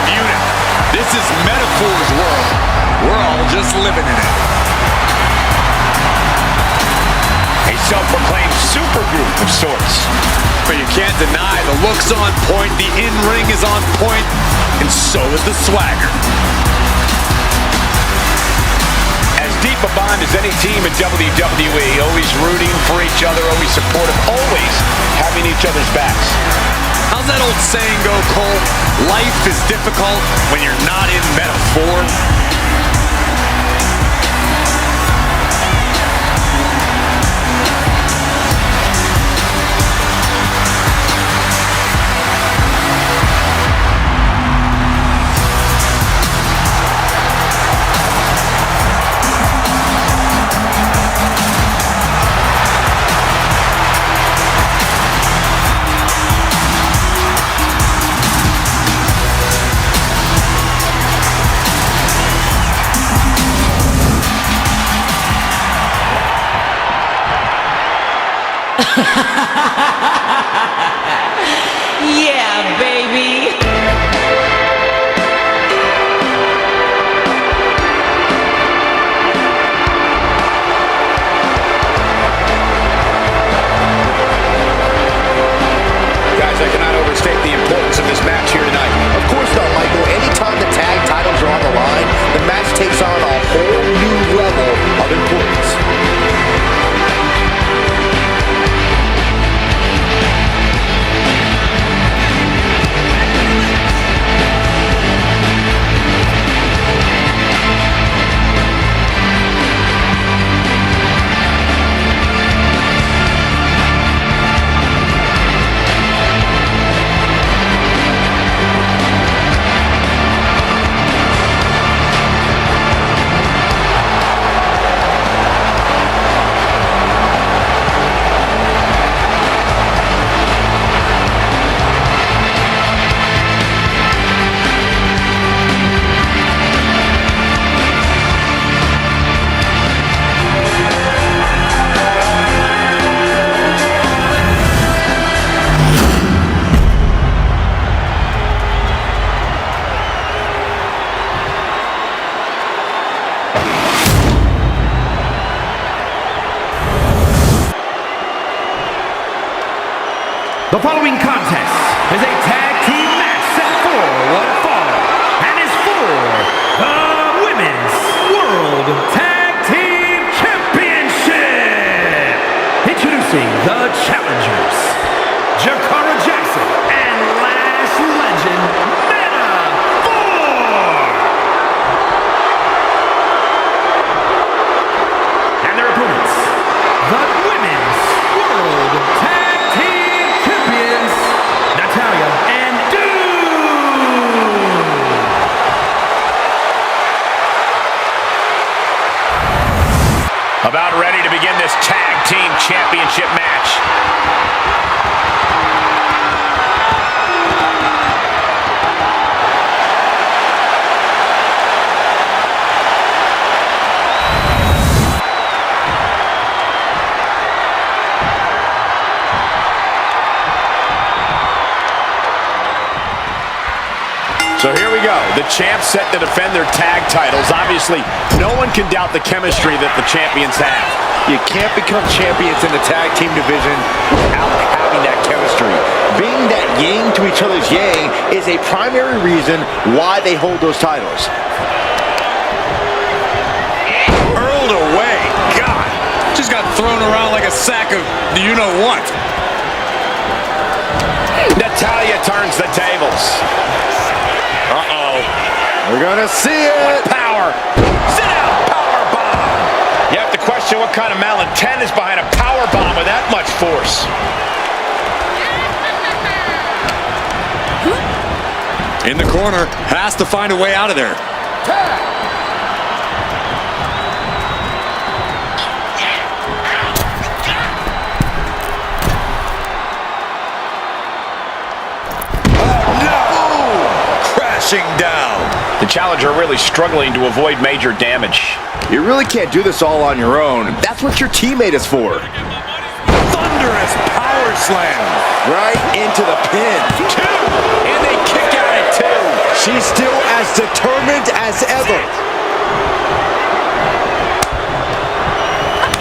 collective unit. This is Metaphor's world. We're all just living in it. A self-proclaimed supergroup of sorts. But you can't deny the look's on point, the in-ring is on point, and so is the swagger. As deep a bond as any team in WWE, always rooting for each other, always supportive, always having each other's backs. How's that old saying go, Cole? Life is difficult when you're not in Metaphor. Yeah, baby. Guys, I cannot overstate the importance of this match here tonight. Of course not, Michael. Anytime the tag titles are on the line, the match takes on a whole new level of importance. The following contest is a tag team match set for one fall and is for the Women's World Tag Team Championship. Introducing the challengers, Jakara Jackson and Last Legend, Metaphor. And their opponents, the Women's World Tag Team and Doom! About ready to begin this tag team championship match. So here we go. The champs set to defend their tag titles. Obviously, no one can doubt the chemistry that the champions have. You can't become champions in the tag team division without having that chemistry. Being that yin to each other's yang is a primary reason why they hold those titles. Hurled away. God, just got thrown around like a sack of you-know-what. Natalya turns the tables. Uh-oh. We're gonna see it. What power. Sit out, power bomb. You have to question what kind of malintent is behind a power bomb with that much force. In the corner, has to find a way out of there. Down. The challenger really struggling to avoid major damage. You really can't do this all on your own. That's what your teammate is for. Thunderous power slam. Right into the pin. Two. And they kick out at two. She's still as determined as ever.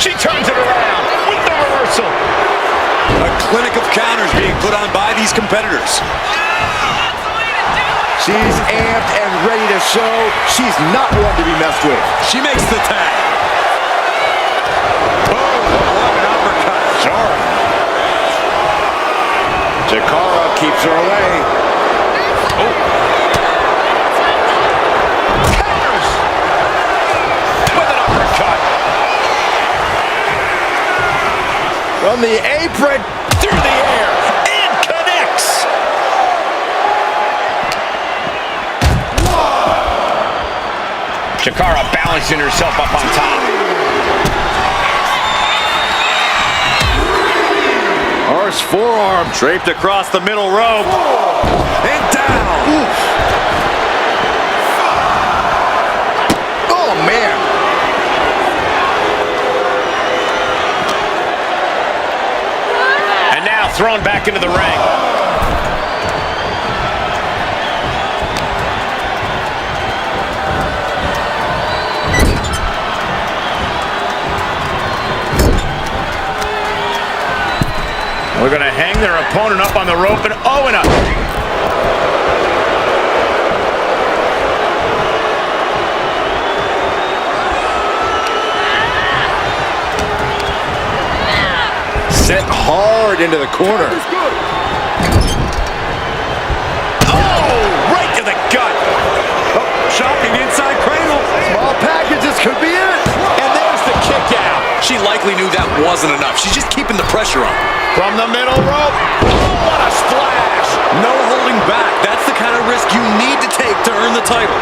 She turns it around with the reversal. A clinic of counters being put on by these competitors. She's amped and ready to show she's not one to be messed with. She makes the tag. Boom! What an uppercut. Sure. Jakara keeps her away. Oh. Counters. With an uppercut. From the apron. Through the air. And connects. Jakara balancing herself up on top. Horse forearm draped across the middle rope. And down. Oof. Oh, man. And now thrown back into the ring. We're going to hang their opponent up on the rope and and up. Sent hard into the corner. Oh, right to the gut. Oh, shocking inside cradle. Small packages could be it. And there's the kick out. She likely knew that wasn't enough. She's just keeping the pressure on. From the middle rope. Oh, what a splash. No holding back. That's the kind of risk you need to take to earn the title.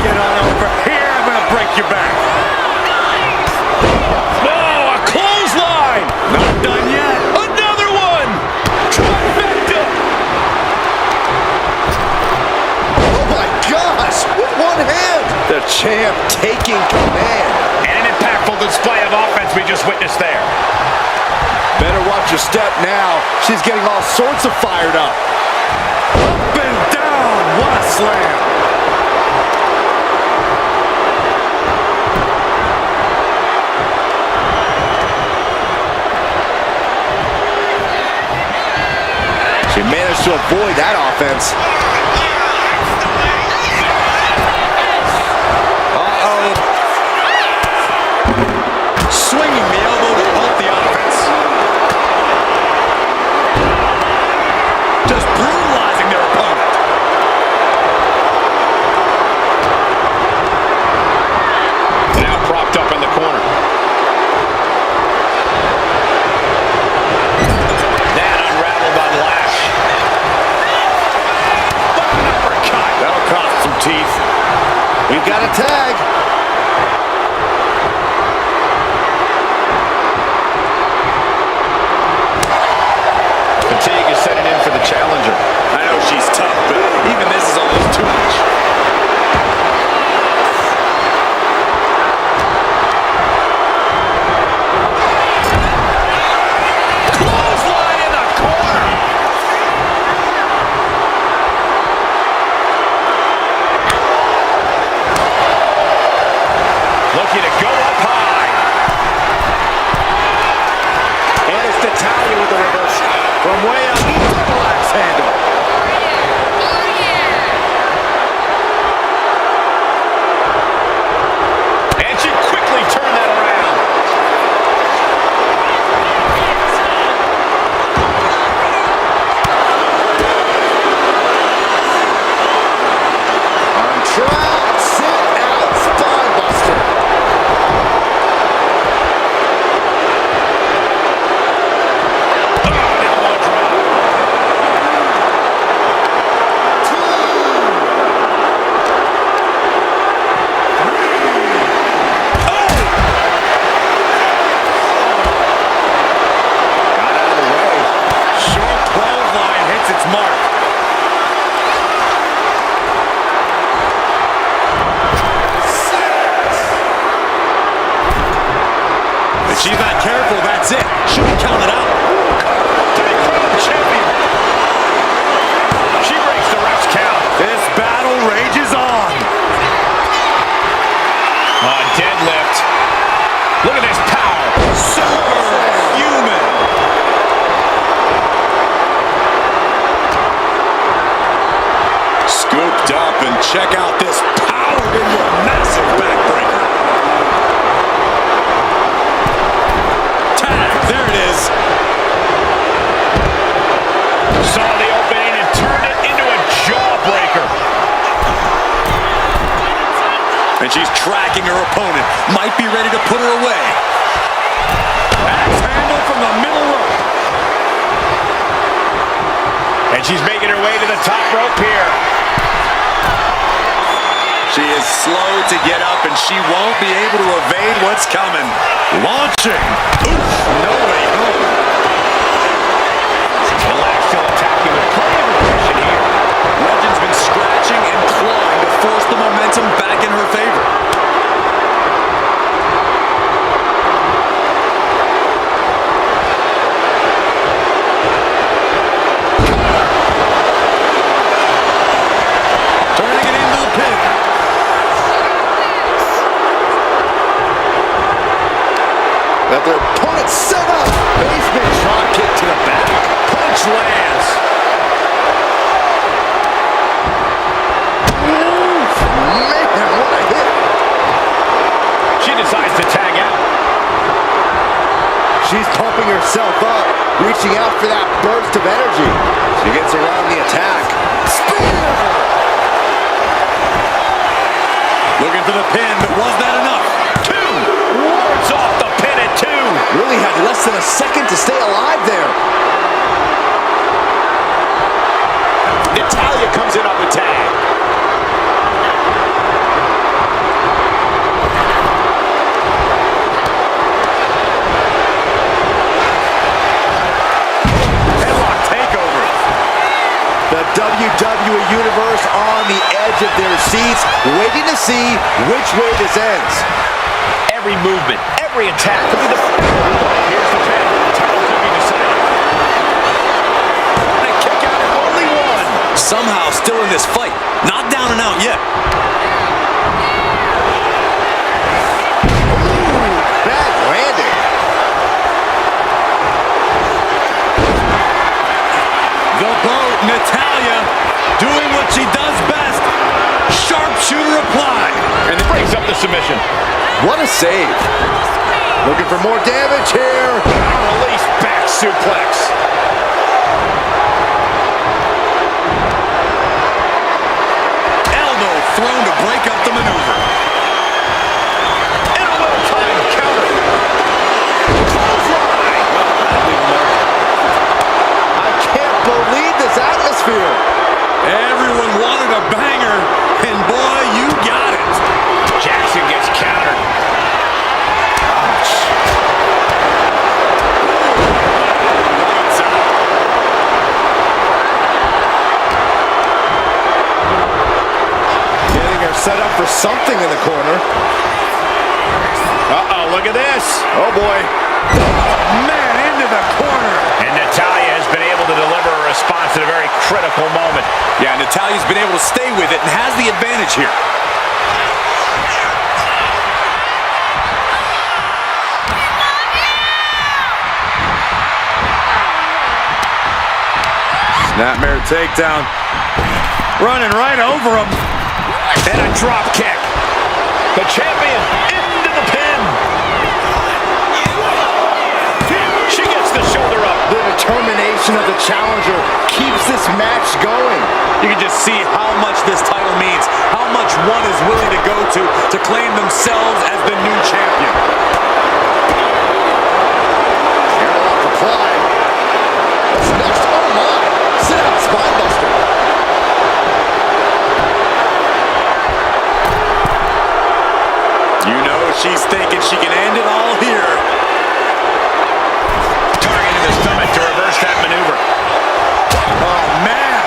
Get on over here. I'm going to break your back. Oh, a clothesline. Not done yet. Another one. Trifecta. Oh, my gosh. With one hand. The champ taking command. And an impactful display of offense we just witnessed there. Better watch your step now. She's getting all sorts of fired up. Up and down. What a slam. She managed to avoid that offense. Swinging the elbow to halt the offense. Just brutalizing their opponent. Now propped up in the corner. That unraveled on Lash. Uppercut. That'll cost some teeth. We've got a tag. Fatigue is setting in for the challenger. I know she's tough, but even this is almost too much. Clothesline in the corner. Looking to go up high. And it's Natalia with the reverse. From way up, double axe handle. And she quickly turned that around. On track, sit out, spine buster. If she's not careful, that's it. She'll be counted out. Champion. and check out this powered into a massive backbreaker. Tag, there it is. Saw the opening and turned it into a jawbreaker. And she's tracking her opponent. Might be ready to put her away. Axe handle from the middle rope. And she's making her way to the top rope here. She is slow to get up, and she won't be able to evade what's coming. Launching. Oof, no way home. Relax, still attacking with plenty of aggression here. Legend's been scratching and clawing to force the momentum back in her favor. Turning it into the pin. That their opponent set up. Basement drop kick to the back. Punch lands. Oof, man, what a hit. She decides to tag out. She's pumping herself up, reaching out for that burst of energy. She gets around the attack. Spear! Looking for the pin, but was that enough? Two. Wards off the pin at two. Really had less than a second to stay alive there. Natalya comes in on the tag. Headlock takeover. The WWE Universe on the edge of their seats, waiting to see which way this ends. Every movement, every attack could be the... Here's the pin. Title could be decided. And a kick out of only one. Somehow still in this fight. Not down and out yet. Bad landing. The boat, Natalya, doing what she does best. Sharpshooter applied. And it breaks up the submission. What a save. Looking for more damage here. Release back suplex. Elbow thrown to break up the maneuver. And a well-timed counter. Clothesline. I can't believe this atmosphere. Everyone wanted a banger, and boy, you got it. Jackson gets countered. Lights out. Getting her set up for something in the corner. Uh-oh, look at this. Oh boy. Man, into the corner. And Natalya has been able to deliver a response at a very critical moment. Yeah, Natalya's been able to stay with it and has the advantage here. Snapmare takedown. Running right over him. And a drop kick. The champion into the pin. She gets the shoulder up. The determination of the challenger keeps this match going. You can just see how much this title means, how much one is willing to go to claim themselves as the new champion. Airlock applied. What's next? Oh my! Sit out, spinebuster. You know she's thinking she can end it all here. Targeting the stomach to reverse that maneuver. Oh, man.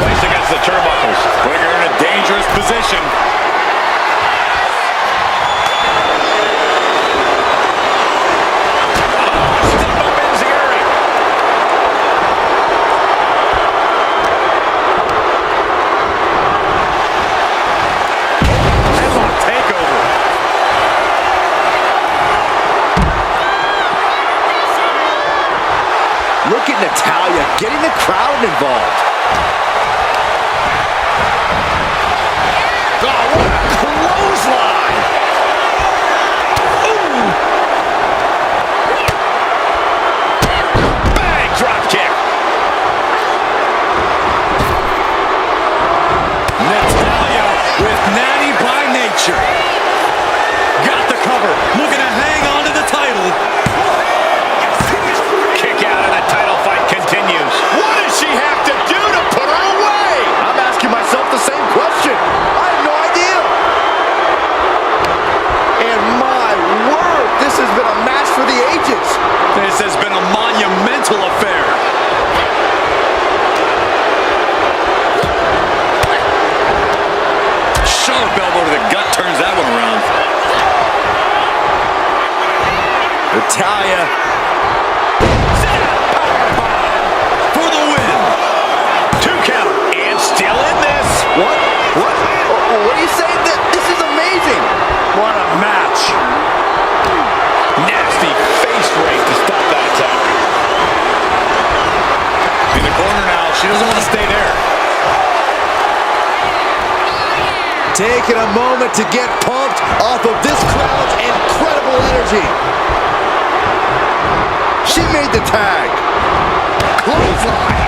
Placed against the turnbuckles. Putting her in a dangerous position. Look at Natalya getting the crowd involved. Oh, what a clothesline! Ooh. Bang! Drop kick. Natalya with natty by nature. Got the cover. Looking to hang on to the title. Kick out and the title fight continues. What does she have to do to put her away? I'm asking myself the same question. I have no idea. And my word, this has been a match for the ages. This has been a monumental affair. Sharp elbow to the gut turns that one around. Natalya. For the win. 2 count. And still in this. What? What? What are you saying? This is amazing. What a match. Nasty face rake to stop that attack. In the corner now. She doesn't want to stay there. Taking a moment to get pumped off of this crowd's incredible energy. She made the tag. Clothesline.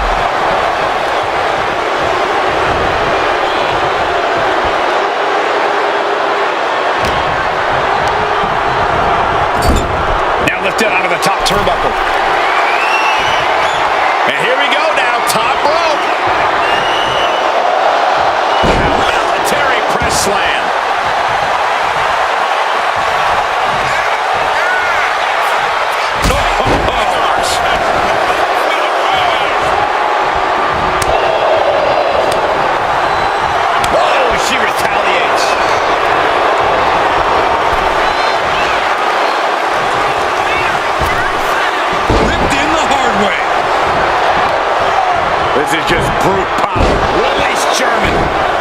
Now lifted out of the top turnbuckle. And here we go now, top rope. Military press slam. Oh, she retaliates. Ripped in the hard way. This is just brute power. Release German.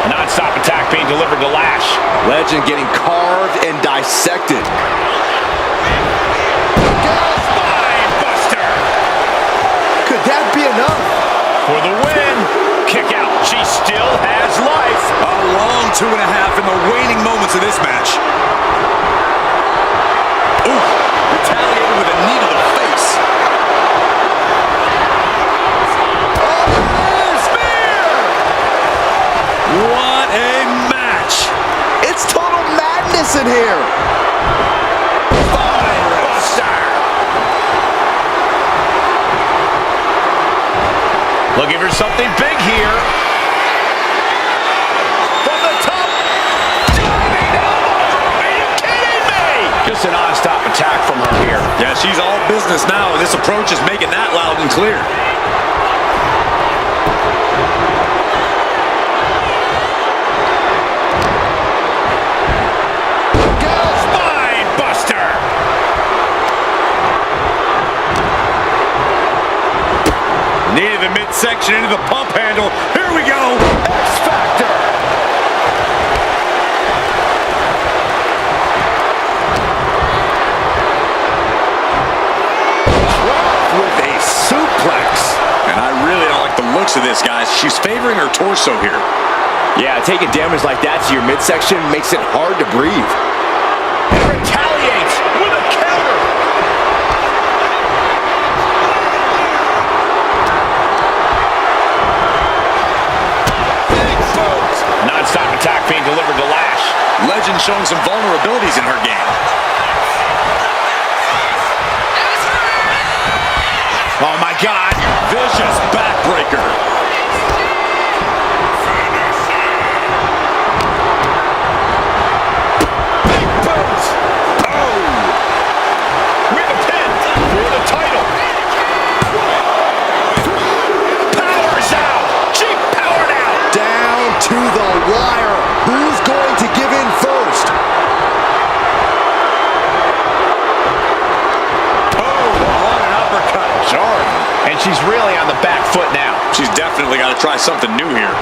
Non-stop attack being delivered to Lash. Legend getting carved and dissected. Spine buster. Could that be enough? For the win. Kick out. She still has life. A long 2.5 in the waning moments of this match. Ooh, retaliated with a knee to the face. What a match! It's total madness in here. Buster. Looking for something big here. From the top. Diving elbow. Are you kidding me? Just a non-stop attack from her here. Yeah, she's all business now, and this approach is making that loud and clear. Spine buster. Knee to the midsection into the pump handle. Here we go. X-Factor. With a suplex. And I really don't like the looks of this, guys. She's favoring her torso here. Yeah, taking damage like that to your midsection makes it hard to breathe. And retaliates with a counter. Non-stop attack being delivered to Lash. Legend showing some vulnerabilities in her game. Oh my God. Vicious backbreaker. Big boot. Oh. With a pin for the title. Powers out. She powered out. Down to the wire. Who's going to give in first? Oh, what an uppercut. Jarring. And she's really on the back foot now. She's definitely got to try something new here.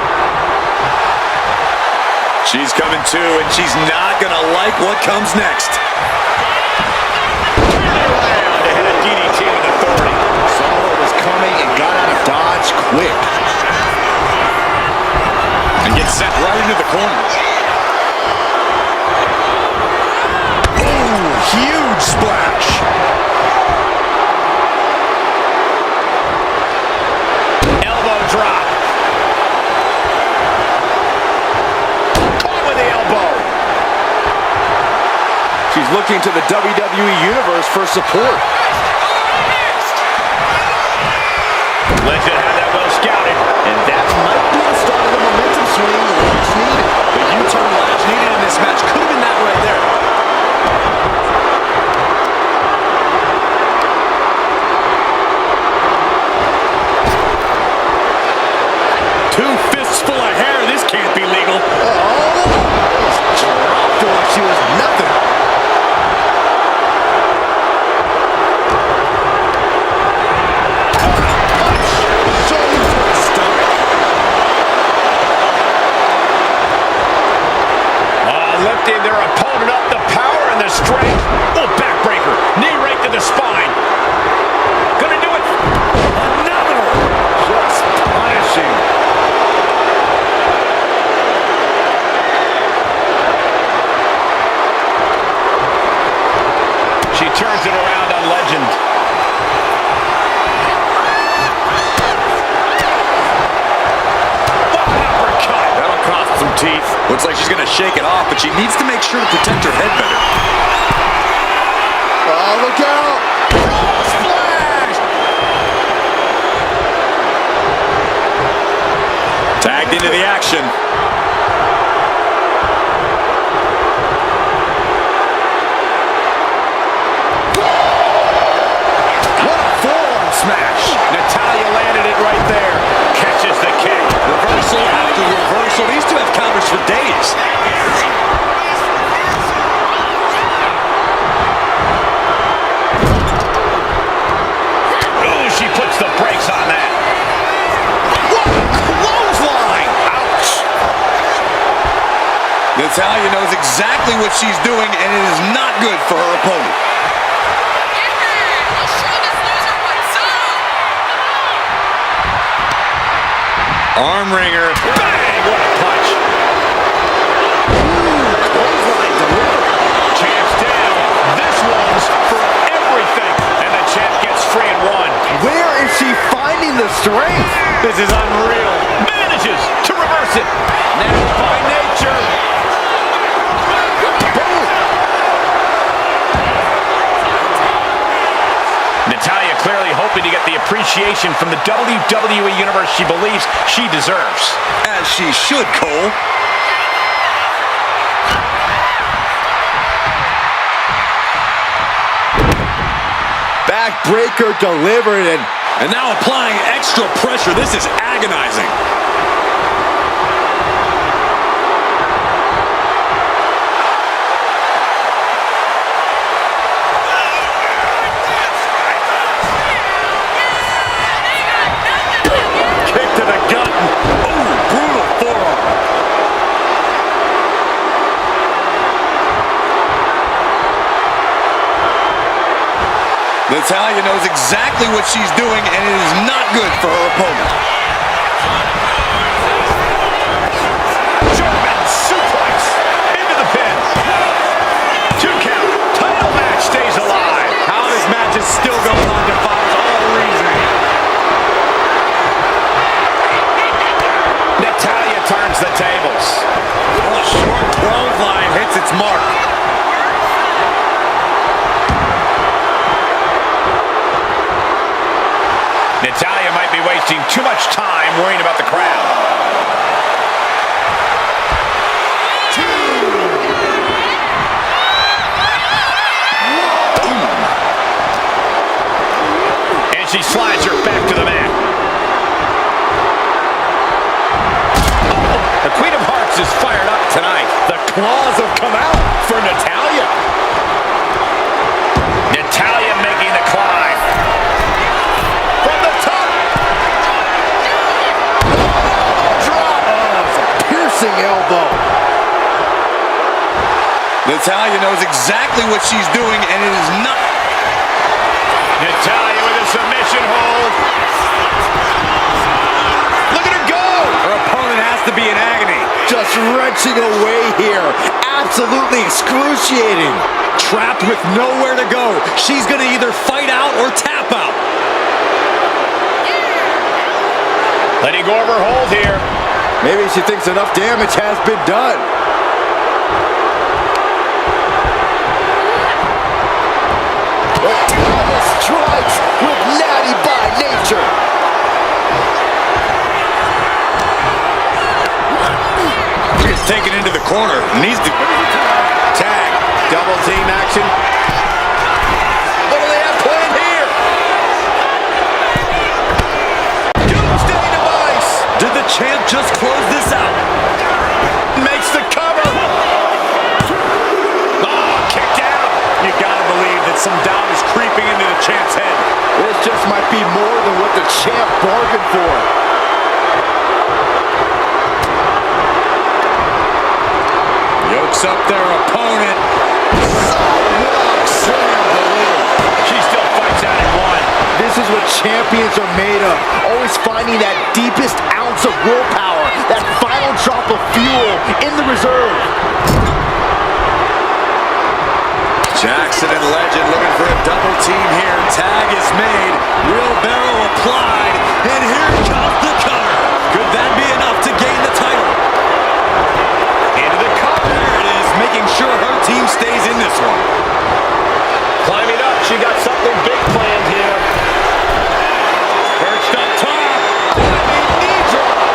She's coming to, and she's not going to like what comes next. Turn around to hit a DDT with authority. Samoa was coming looking to the WWE Universe for support. Legend had that well scouted. And that might be the start of the momentum swing Ledge needed. The U-turn Ledge needed in this match could have been that right there. Two fists full of hair. This can't be legal. Dropped her like she was nothing. Lifting their opponent up, the power and the strength. Oh, backbreaker. Knee right to the spine. Gonna do it. Another. Just punishing. She turns it around on Legend. What an uppercut. That'll cost some teeth. Looks like she's going to shake it off, but she needs to make sure to protect her head better. Oh, look out. Splash. Tagged into the action. What a forearm smash. Natalya landed it right there. Catches the kick. Reversal after reversal. These two have counters for days. Ooh, she puts the brakes on that. What a clothesline. Ouch. Natalya knows exactly what she's doing, and it is not good for her opponent. Arm wringer. Bang! What a punch. Clothesline delivered. Champ's down. This one's for everything. And the champ gets free in one. Where is she finding the strength? This is unreal. Manages to reverse it. Now by nature. Boom. Natalya clearly hoping to get the appreciation from the WWE Universe she believes she deserves. As she should, Cole. Backbreaker delivered, And now applying extra pressure. This is agonizing. Kick to the gut. Oh, brutal forearm. Natalya knows exactly what she's doing, and it is not good for her opponent. German suplex into the pin. 2 count. Title match stays alive. How this match is still going on defies all reasoning. Natalya turns the tables. A short clothesline hits its mark. Natalya might be wasting too much time worrying about the crowd. And she slides her back to the mat. Oh, the Queen of Hearts is fired up tonight. The claws have come out for Natalya. Natalya making the climb. From the top. drop. It's a piercing elbow. Natalya knows exactly what she's doing, and it is not. Natalya with a submission hold. Look at her go. Her opponent has to be in agony. Just wrenching away here. Absolutely excruciating. Trapped with nowhere to go. She's going to either fight out or tap out. Letting go of her hold here. Maybe she thinks enough damage has been done. strikes with natty by nature. Gets taken into the corner. Needs to tag. Double team action. What do they have planned here? Doomsday device. Did the champ just close this out? Makes the cover. Oh, kicked out. You gotta believe that some doubt is creeping into the champ's head. This just might be more than what the champ bargained for. Yokes up their opponent. Sidewalk slam delivered. She still fights out at one. This is what champions are made of. Always finding that deepest ounce of willpower, that final drop of fuel in the reserve. Jackson and Legend looking for a double team here. Tag is made. Wheelbarrow applied. And here comes the cover. Could that be enough to gain the title? Into the cover. There it is, making sure her team stays in this one. Climbing up. She got something big planned here. Perched up top. Knee drop.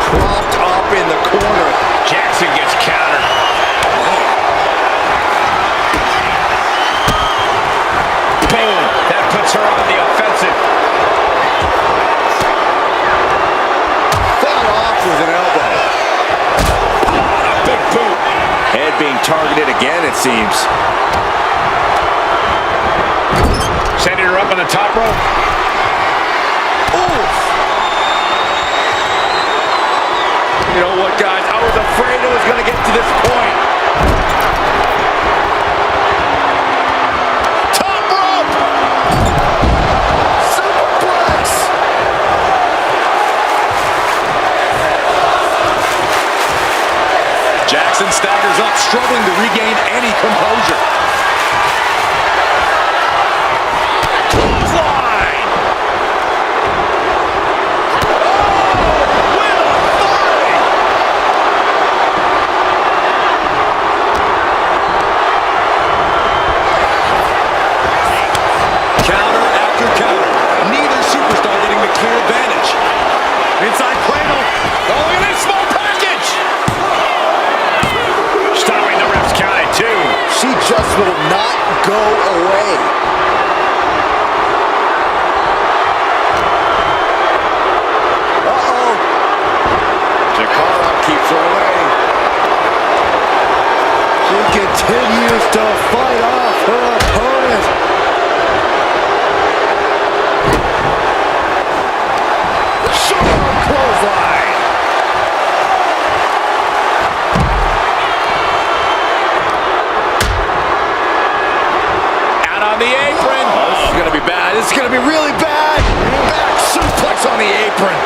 Propped up in the corner. Jackson gets countered. Boom. That puts her on the offensive. Fought off with an elbow. A big boot. Head being targeted again, it seems. Setting her up on the top rope. Oof. You know what, guys? I was afraid it was going to get to this point. Top rope! Superplex! Jackson staggers up, struggling to regain any composure. Clothesline! Oh, with authority! Counter after counter. Neither superstar getting the clear advantage. Inside cradle. Oh, in a small package! Stopping the ref's counted too. She just will not go away. Uh-oh. Jakara keeps her away. She continues to fight off her opponent. Sharp clothesline. Out on the apron. Oh, this is going to be bad. This is going to be really bad. Back suplex on the apron.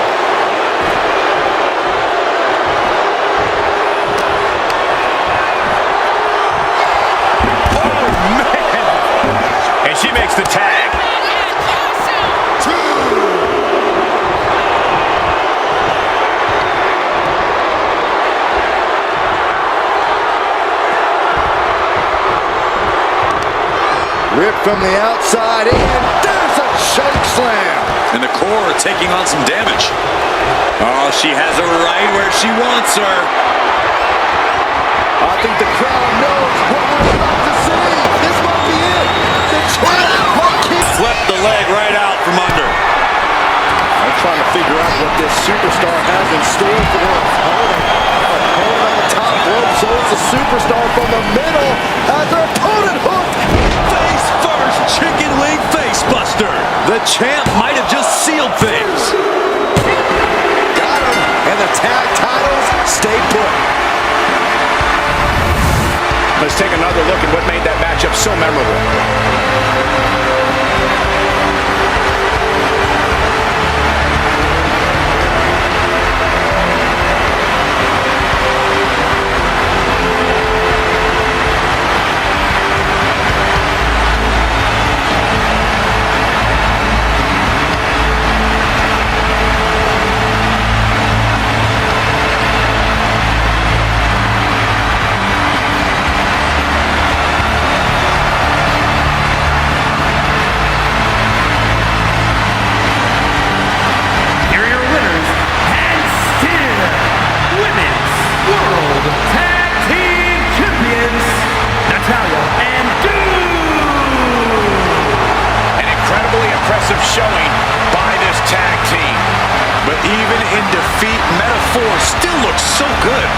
Oh, man. And she makes the tag. Ripped from the outside, and there's a choke slam. And the core taking on some damage. Oh, she has her right where she wants her. I think the crowd knows what we're about to see. This might be it. The champ might keep. Flipped the leg right out from under. I'm trying to figure out what this superstar has in store for their opponent. Opponent on the top rope shows the superstar from the middle as their opponent hooked. Face first, chicken wing face buster. The champ might have just sealed things. Got him, and the tag titles stay put. Let's take another look at what made that matchup so memorable. even in defeat, metaphor still looks so good.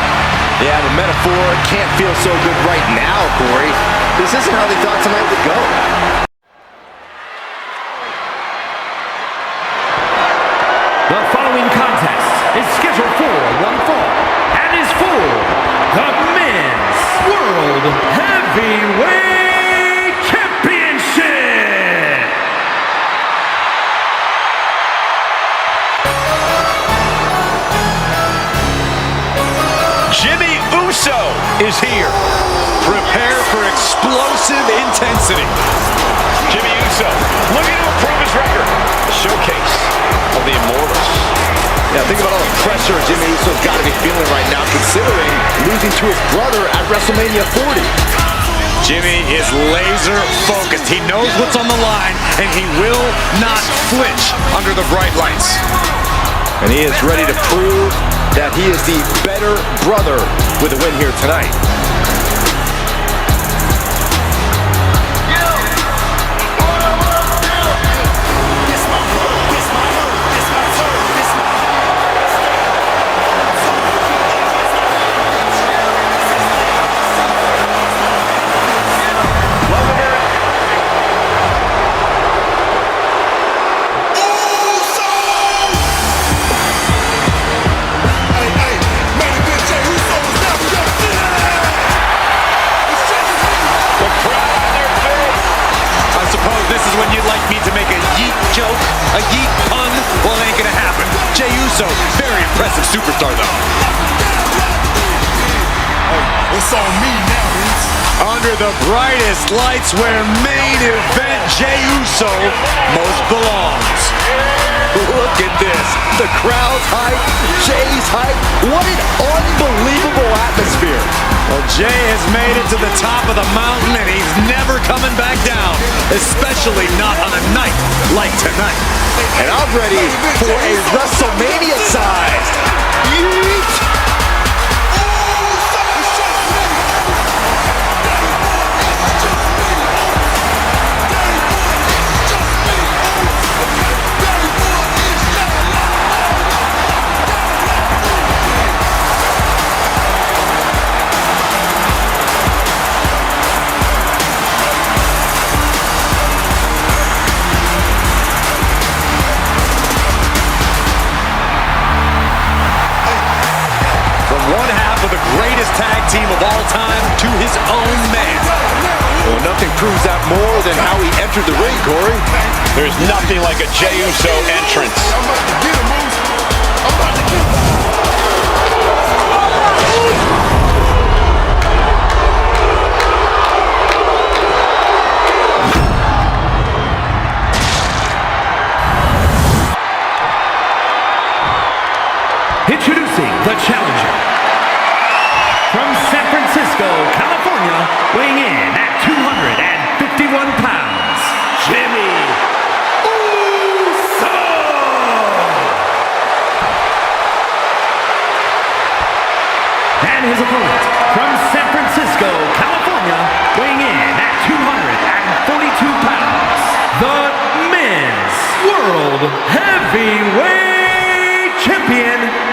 Yeah, the metaphor can't feel so good right now, Corey. This isn't how they thought tonight would go. The following contest is scheduled for one fall and is for the Men's World Heavyweight Championship. Jimmy Uso is here. Prepare for explosive intensity. Jimmy Uso looking to improve his record. A showcase of the Immortals. Yeah, think about all the pressure Jimmy Uso's got to be feeling right now, considering losing to his brother at WrestleMania 40. Jimmy is laser focused. He knows what's on the line, and he will not flinch under the bright lights. And he is ready to prove that he is the better brother with a win here tonight. When you'd like me to make a yeet joke, a yeet pun, well, it ain't gonna happen. Jey Uso, very impressive superstar, though. It's on me now, dudes. Under the brightest lights where main event Jey Uso most belongs. Look at this. The crowd's hype, Jay's hype. What an unbelievable atmosphere. Well, Jey has made it to the top of the mountain, and he's never coming back down, especially not on a night like tonight. And I'm ready for a WrestleMania-sized yeet. Greatest tag team of all time to his own man. Well, nothing proves that more than how he entered the ring, Corey. There's nothing like a Jey Uso entrance. I'm about to get him, Moose. I'm about to get him. Introducing the challenger. From San Francisco, California, weighing in at 251 pounds, Jimmy Uso! And his opponent, from San Francisco, California, weighing in at 242 pounds, the Men's World Heavyweight Champion,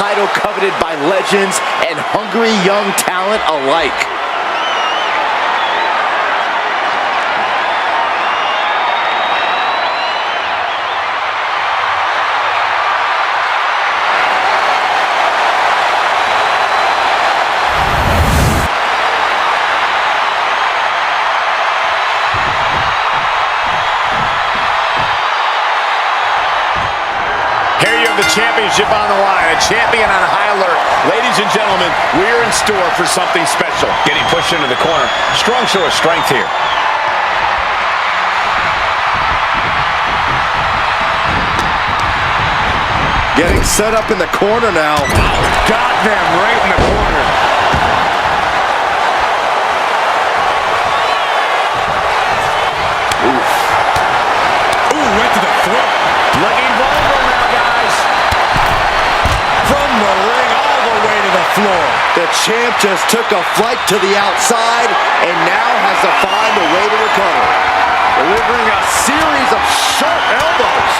title coveted by legends and hungry young talent alike. The championship on the line, a champion on high alert. Ladies and gentlemen, we're in store for something special. Getting pushed into the corner. Strong show of strength here. Getting set up in the corner now. Got them right in the corner. Ooh, went to the throat. Looking vulnerable now. floor. The champ just took a flight to the outside and now has to find a way to recover. Delivering a series of sharp elbows.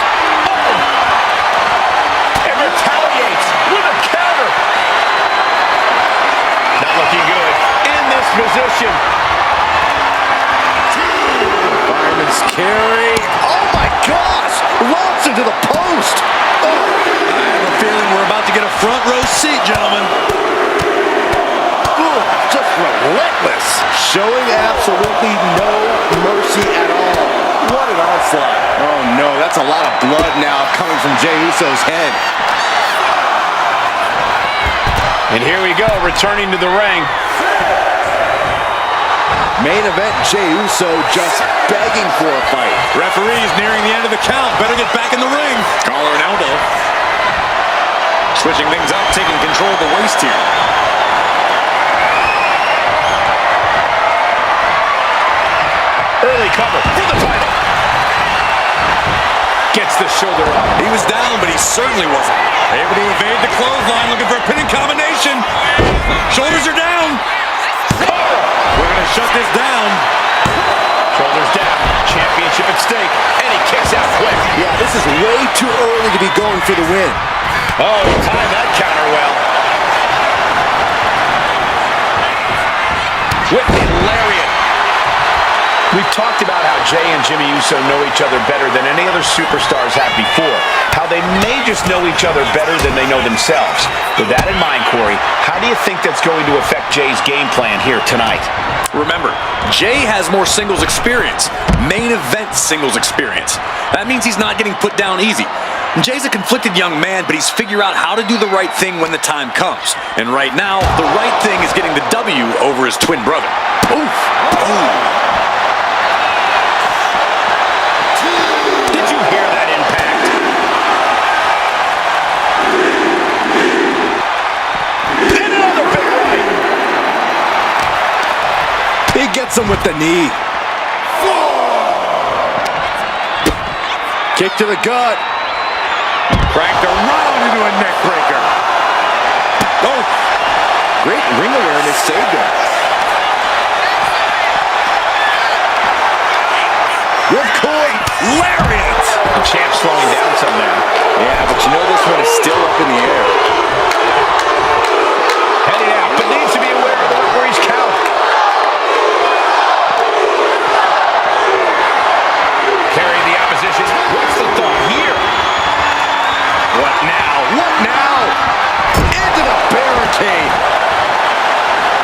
And retaliates with a counter. Not looking good in this position. Fireman's carry. Oh my gosh! Launch into the post. I have a feeling we're about to get a front row seat, gentlemen. Ooh, just relentless. Showing absolutely no mercy at all. What an onslaught. Oh no, that's a lot of blood now coming from Jey Uso's head. And here we go, returning to the ring. Main event, Jey Uso just begging for a fight. Referee's nearing the end of the count. Better get back in the ring. Collar and elbow. Switching things up, taking control of the waist here. Early cover for the title. Gets the shoulder up. He was down, but he certainly wasn't able to evade the clothesline, looking for a pinning combination. Shoulders are down. We're going to shut this down. Shoulders down. Championship at stake. And he kicks out quick. Yeah, this is way too early to be going for the win. Oh, he timed that counter well. Whipping lariat. We've talked about how Jey and Jimmy Uso know each other better than any other superstars have before. How they may just know each other better than they know themselves. With that in mind, Corey, how do you think that's going to affect Jey's game plan here tonight? Remember, Jey has more singles experience, main event singles experience. That means he's not getting put down easy. And Jey's a conflicted young man, but he's figured out how to do the right thing when the time comes. And right now, the right thing is getting the W over his twin brother. Oof. Ooh. Did you hear that impact? And another big right. He gets him with the knee. Kick to the gut. Cranked around into a neck breaker. Oh, great ring awareness saved him. Ripcord Lariat! The champ slowing down some now. Yeah, but you know this one is still up in the air. Heading out, but needs to be aware of the referee's count. Carrying the opposition. What's the thought here? What now? What now? Into the barricade.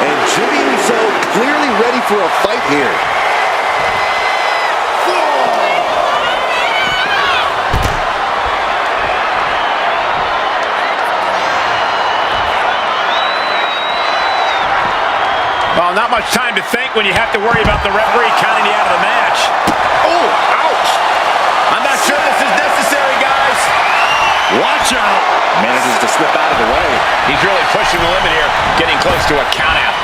And Jimmy Uso clearly ready for a fight here. Well, not much time to think when you have to worry about the referee counting you out of the match. Oh, ouch. I'm not sure this is necessary, guys. Watch out! Manages to slip out of the way. He's really pushing the limit here, getting close to a countout.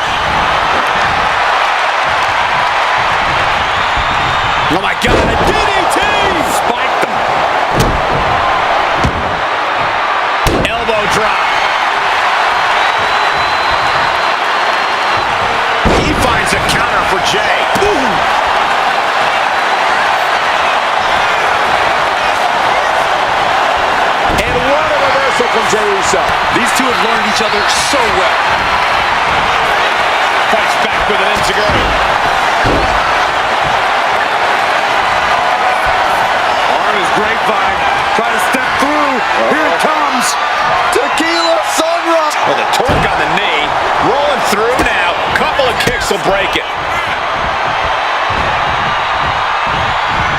Oh my God, a DDT! Spiked them. Elbow drop. He finds a counter for Jey. Ooh. And what a reversal from Jey Uso. These two have learned each other so well. Fights back with an enziguri. Arm is grapevine. Try to step through. Here it comes. Tequila Sunrise. Well, the torque on the knee. Rolling through now. Couple of kicks will break it.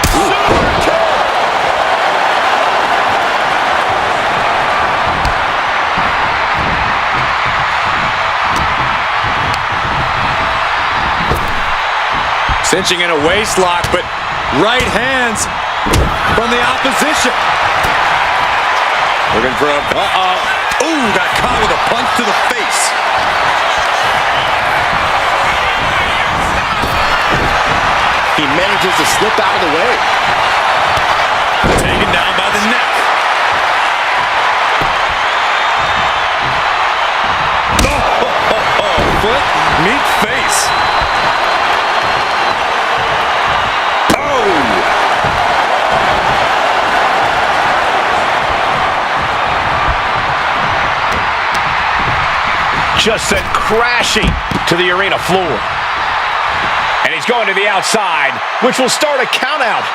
Super kick. Cinching in a waist lock, but right hands from the opposition. Looking for a... Ooh, got caught with a punch to the face. He manages to slip out of the way. Taken down by the neck. Oh! meat face. Just sent crashing to the arena floor. And he's going to the outside, which will start a count out.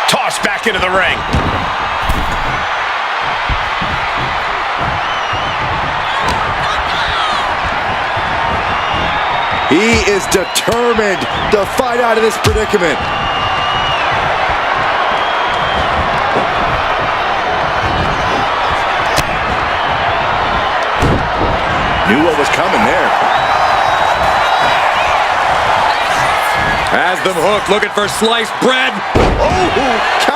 Tossed back into the ring. He is determined to fight out of this predicament. Knew what was coming there. Has them hooked, looking for sliced bread. Oh,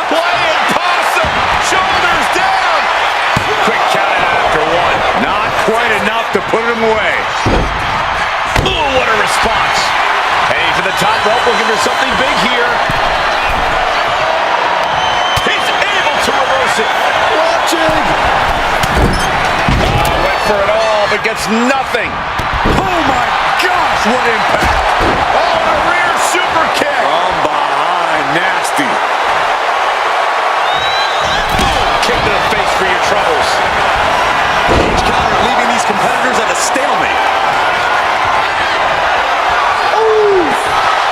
playing possum, shoulders down. Quick count out after one. Not quite enough to put him away. Ooh, what a response. Heading to the top rope, looking for something big here. He's able to reverse it. Watching. Oh, went for it all, but gets nothing. Oh my gosh, what impact. Oh, the rear super kick. From behind, nasty. Kick to the face for your troubles. Each counter leaving these competitors at a stalemate.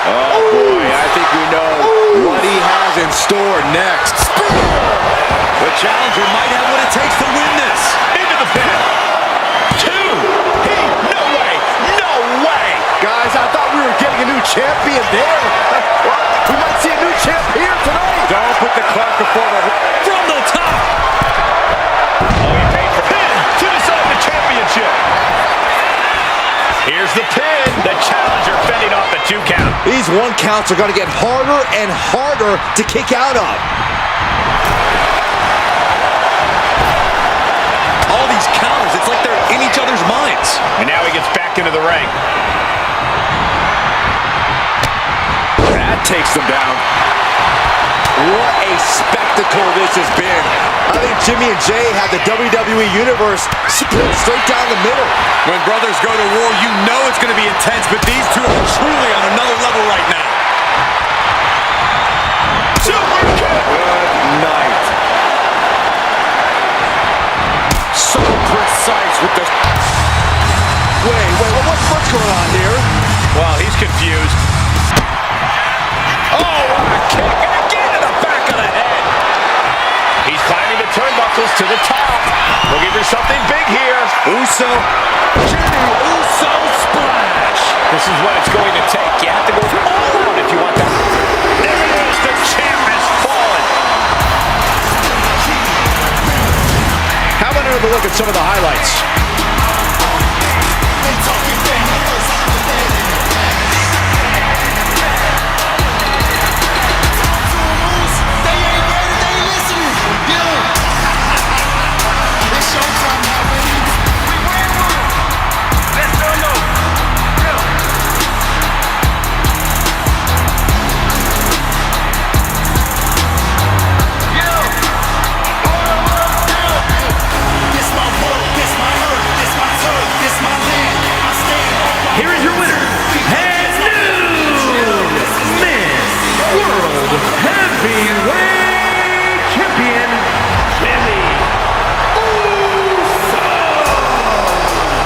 Oh boy, I think we know what he has in store next. The challenger might have what it takes to win this. Into the pin. Two. No way. No way. Guys, I thought we were getting a new champion there. Well, we might see a new champ here tonight. Don't put the cart before the... From the top. Oh, he paid for pin to decide the championship. Here's the pin. The challenger fending off the 2 count. These 1 counts are going to get harder and harder to kick out of. All these counters, it's like they're in each other's minds. And now he gets back into the ring. That takes them down. What a spectacle this has been. I think Jimmy and Jay have the WWE Universe split straight down the middle. When brothers go to war, you know it's going to be intense, but these two are truly on another level right now. Super kick. Good night. So precise with the... Wait, what's going on here? Well, he's confused. Oh, what a kick. And again to the back of the head. He's climbing the turnbuckles to the top. Looking for something big here. Uso. Jimmy Uso splash. This is what it's going to take. You have to go all out if you want that. There it is. The champ has fallen. How about another look at some of the highlights? Here is your winner, and new World Heavyweight Champion, Jimmy Uso.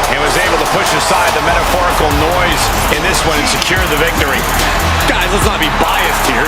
And was able to push aside the metaphorical noise in this one and secure the victory. Guys, let's not be biased here.